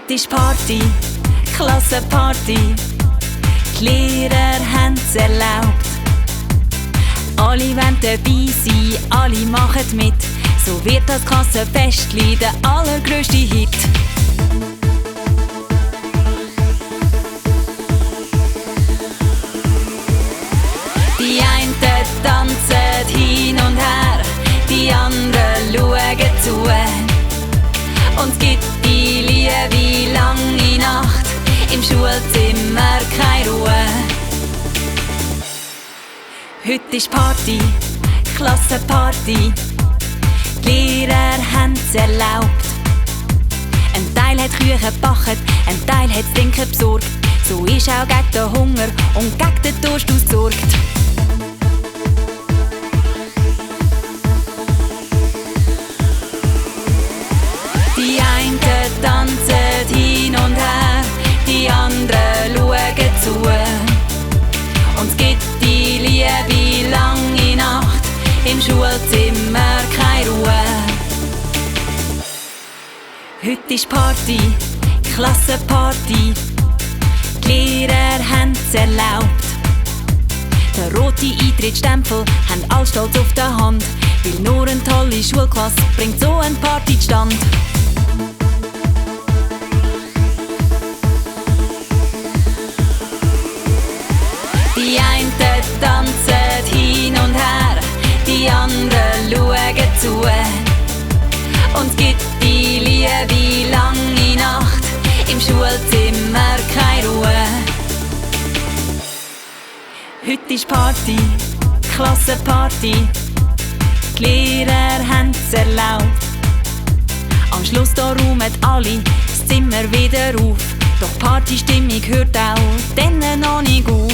Heute ist Party, Klassenparty. Die Lehrer haben's erlaubt. Alle wollen dabei sein, alle machen mit. So wird das Klassenfestli der allergrößte Hit. Die einen tanzen hin und her, die anderen schauen zu. Und es gibt die liebe lange Nacht, im Schulzimmer keine Ruhe. Heute ist Party, Klassenparty. Die Lehrer haben's erlaubt. Ein Teil hat Küchen gebacken, ein Teil hat's Trinken besorgt. So ist auch gegen den Hunger und gegen den Durst ausgesorgt. Die einen tanzen hin und her, die anderen schauen zu. Und es gibt die liebe lange Nacht, im Schulzimmer keine Ruhe. Heute ist Party, Klassenparty. Die Lehrer haben's erlaubt. Der rote Eintrittsstempel haben alle stolz auf der Hand, weil nur eine tolle Schulklasse bringt so eine Party zustande. Die einen tanzen hin und her, die anderen schauen zu. Und es gibt die liebe lange Nacht, im Schulzimmer keine Ruhe. Heute ist Party, Klassenparty. Die Lehrer haben's erlaubt. Am Schluss da räumen alle das Zimmer wieder auf. Doch die Partystimmung hört auch dann noch nicht auf.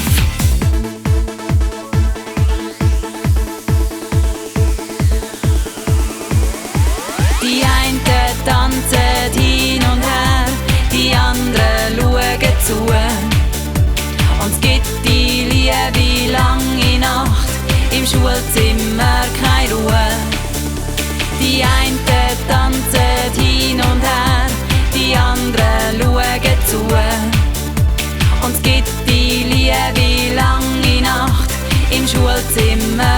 Die einen tanzen hin und her, die anderen schauen zu. Und es gibt die liebe lange Nacht, im Schulzimmer keine Ruhe. Die einen tanzen hin und her, die anderen schauen zu. Und es gibt die liebe lange Nacht, im Schulzimmer